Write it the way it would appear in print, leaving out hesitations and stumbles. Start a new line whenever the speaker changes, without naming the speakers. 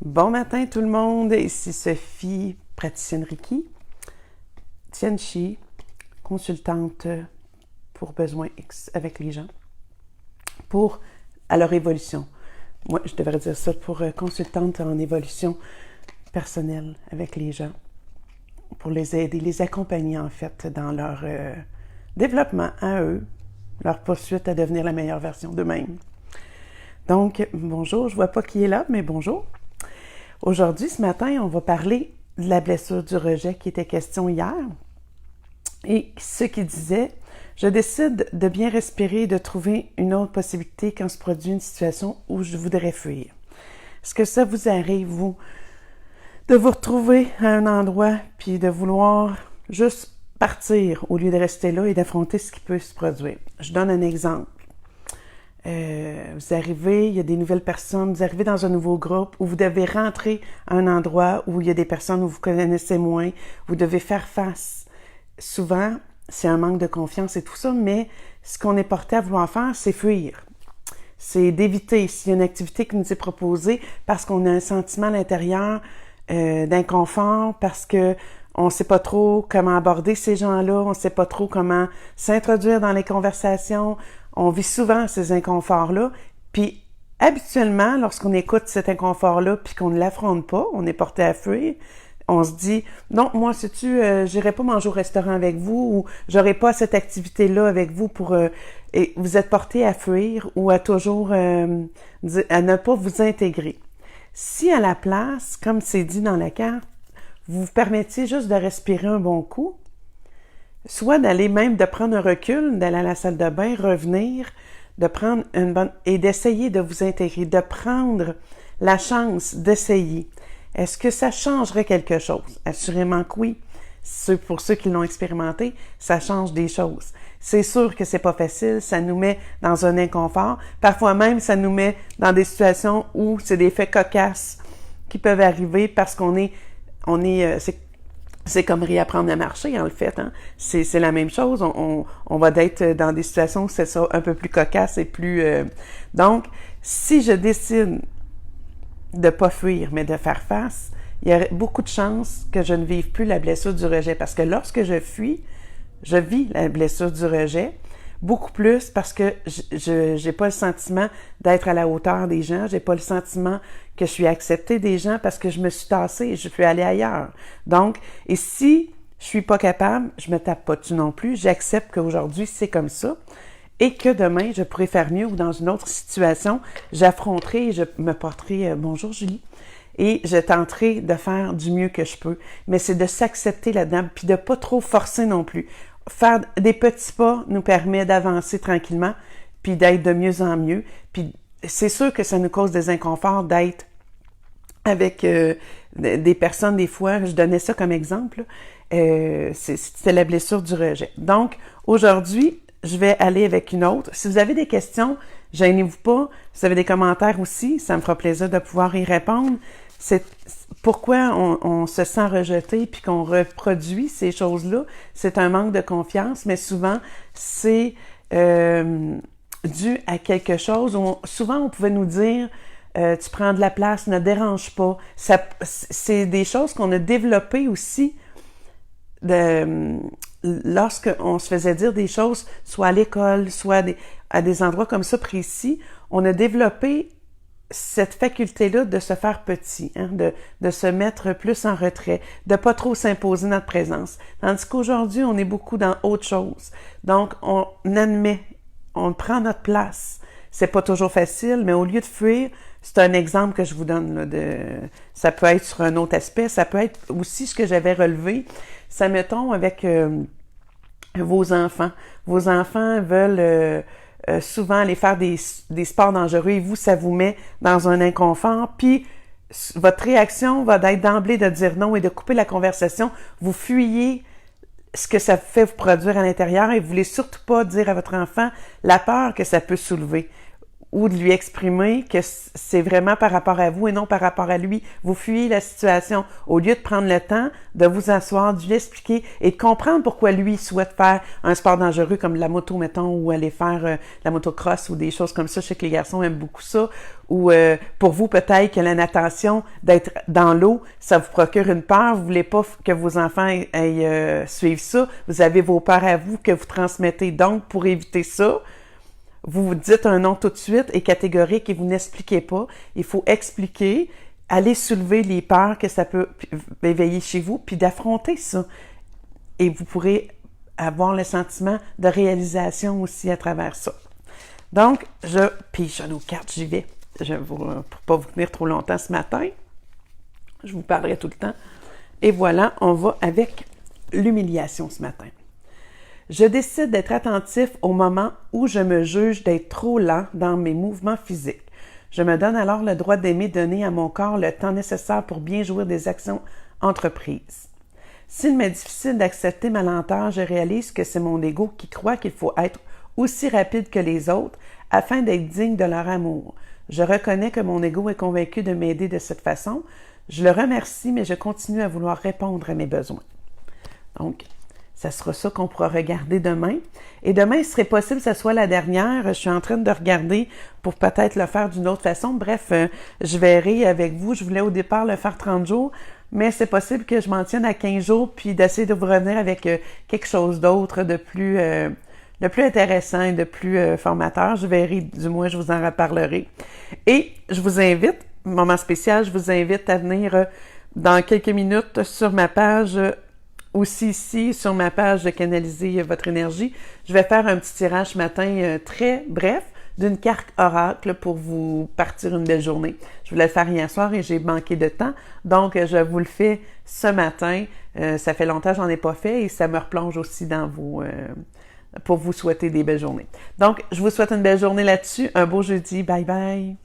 Bon matin tout le monde, ici Sophie, praticienne Reiki, Tianchi, consultante pour besoins X avec les gens, à leur évolution. Moi, je devrais dire ça pour consultante en évolution personnelle avec les gens, pour les aider, les accompagner en fait dans leur développement à eux, leur poursuite à devenir la meilleure version d'eux-mêmes. Donc, bonjour, je vois pas qui est là, mais bonjour. Aujourd'hui, ce matin, on va parler de la blessure du rejet qui était question hier. Et ce qui disait, je décide de bien respirer et de trouver une autre possibilité quand se produit une situation où je voudrais fuir. Est-ce que ça vous arrive, vous, de vous retrouver à un endroit puis de vouloir juste partir au lieu de rester là et d'affronter ce qui peut se produire? Je donne un exemple. Vous arrivez, il y a des nouvelles personnes, vous arrivez dans un nouveau groupe où vous devez rentrer à un endroit où il y a des personnes où vous connaissez moins, vous devez faire face. Souvent, c'est un manque de confiance et tout ça, mais ce qu'on est porté à vouloir faire, c'est fuir. C'est d'éviter s'il y a une activité qui nous est proposée parce qu'on a un sentiment à l'intérieur d'inconfort, parce que on ne sait pas trop comment aborder ces gens-là, on ne sait pas trop comment s'introduire dans les conversations. On vit souvent ces inconforts-là, puis habituellement, lorsqu'on écoute cet inconfort-là, puis qu'on ne l'affronte pas, on est porté à fuir, on se dit « Non, moi, sais-tu, j'irai pas manger au restaurant avec vous, ou j'aurai pas cette activité-là avec vous pour... et vous êtes porté à fuir ou à toujours... à ne pas vous intégrer. Si à la place, comme c'est dit dans la carte, vous vous permettiez juste de respirer un bon coup, soit d'aller même, de prendre un recul, d'aller à la salle de bain, revenir, de prendre une bonne... et d'essayer de vous intégrer, de prendre la chance d'essayer. Est-ce que ça changerait quelque chose? Assurément que oui. Pour ceux qui l'ont expérimenté, ça change des choses. C'est sûr que c'est pas facile, ça nous met dans un inconfort. Parfois même, ça nous met dans des situations où c'est des faits cocasses qui peuvent arriver parce c'est comme réapprendre à marcher, en fait. Hein? C'est la même chose. On va être dans des situations où c'est ça un peu plus cocasse et plus... Donc, si je décide de pas fuir, mais de faire face, il y a beaucoup de chances que je ne vive plus la blessure du rejet. Parce que lorsque je fuis, je vis la blessure du rejet beaucoup plus parce que je j'ai pas le sentiment d'être à la hauteur des gens, j'ai pas le sentiment que je suis acceptée des gens parce que je me suis tassée et je suis allée ailleurs. Donc, et si je suis pas capable, je me tape pas dessus non plus, j'accepte qu'aujourd'hui c'est comme ça et que demain je pourrais faire mieux ou dans une autre situation, j'affronterai et je me porterai bonjour Julie. Et je tenterai de faire du mieux que je peux. Mais c'est de s'accepter là-dedans, puis de pas trop forcer non plus. Faire des petits pas nous permet d'avancer tranquillement, puis d'être de mieux en mieux. Puis c'est sûr que ça nous cause des inconforts d'être avec des personnes, des fois, je donnais ça comme exemple, c'était la blessure du rejet. Donc, aujourd'hui, je vais aller avec une autre. Si vous avez des questions, gênez-vous pas. Si vous avez des commentaires aussi, ça me fera plaisir de pouvoir y répondre. C'est pourquoi on se sent rejeté puis qu'on reproduit ces choses-là. C'est un manque de confiance, mais souvent, c'est dû à quelque chose. Souvent, on pouvait nous dire tu prends de la place, ne dérange pas. C'est des choses qu'on a développées aussi lorsqu'on se faisait dire des choses, soit à l'école, soit à des endroits comme ça précis, on a développé cette faculté-là de se faire petit, hein, de se mettre plus en retrait, de pas trop s'imposer notre présence. Tandis qu'aujourd'hui, on est beaucoup dans autre chose. Donc, on admet, on prend notre place. C'est pas toujours facile, mais au lieu de fuir, c'est un exemple que je vous donne, là, ça peut être sur un autre aspect, ça peut être aussi ce que j'avais relevé. Ça mettons avec vos enfants. Vos enfants veulent souvent aller faire des sports dangereux et vous, ça vous met dans un inconfort. Puis, votre réaction va être d'emblée de dire non et de couper la conversation. Vous fuyez ce que ça fait vous produire à l'intérieur et vous voulez surtout pas dire à votre enfant la peur que ça peut soulever. ou de lui exprimer que c'est vraiment par rapport à vous et non par rapport à lui. Vous fuyez la situation au lieu de prendre le temps de vous asseoir, de lui expliquer et de comprendre pourquoi lui souhaite faire un sport dangereux comme la moto, mettons, ou aller faire la motocross ou des choses comme ça. Je sais que les garçons aiment beaucoup ça. Ou pour vous, peut-être que la natation, d'être dans l'eau, ça vous procure une peur. Vous voulez pas que vos enfants aillent suivre ça. Vous avez vos peurs à vous que vous transmettez. Donc, pour éviter ça, vous vous dites un nom tout de suite et catégorique et vous n'expliquez pas. Il faut expliquer, aller soulever les peurs que ça peut éveiller chez vous, puis d'affronter ça. Et vous pourrez avoir le sentiment de réalisation aussi à travers ça. Donc, je pige nos cartes, j'y vais. Pour pas vous tenir trop longtemps ce matin, je vous parlerai tout le temps. Et voilà, on va avec l'humiliation ce matin. Je décide d'être attentif au moment où je me juge d'être trop lent dans mes mouvements physiques. Je me donne alors le droit d'aimer donner à mon corps le temps nécessaire pour bien jouir des actions entreprises. S'il m'est difficile d'accepter ma lenteur, je réalise que c'est mon ego qui croit qu'il faut être aussi rapide que les autres afin d'être digne de leur amour. Je reconnais que mon ego est convaincu de m'aider de cette façon. Je le remercie, mais je continue à vouloir répondre à mes besoins. Donc, ça sera ça qu'on pourra regarder demain. Et demain, il serait possible que ce soit la dernière. Je suis en train de regarder pour peut-être le faire d'une autre façon. Bref, je verrai avec vous. Je voulais au départ le faire 30 jours, mais c'est possible que je m'en tienne à 15 jours puis d'essayer de vous revenir avec quelque chose d'autre de plus intéressant et de plus formateur. Je verrai, du moins, je vous en reparlerai. Et je vous invite, moment spécial, je vous invite à venir dans quelques minutes sur ma page aussi ici, sur ma page de Canaliser votre énergie. Je vais faire un petit tirage ce matin très bref d'une carte oracle pour vous partir une belle journée. Je voulais le faire hier soir et j'ai manqué de temps, donc je vous le fais ce matin. Ça fait longtemps que j'en ai pas fait et ça me replonge aussi dans vos... pour vous souhaiter des belles journées. Donc, je vous souhaite une belle journée là-dessus. Un beau jeudi. Bye bye!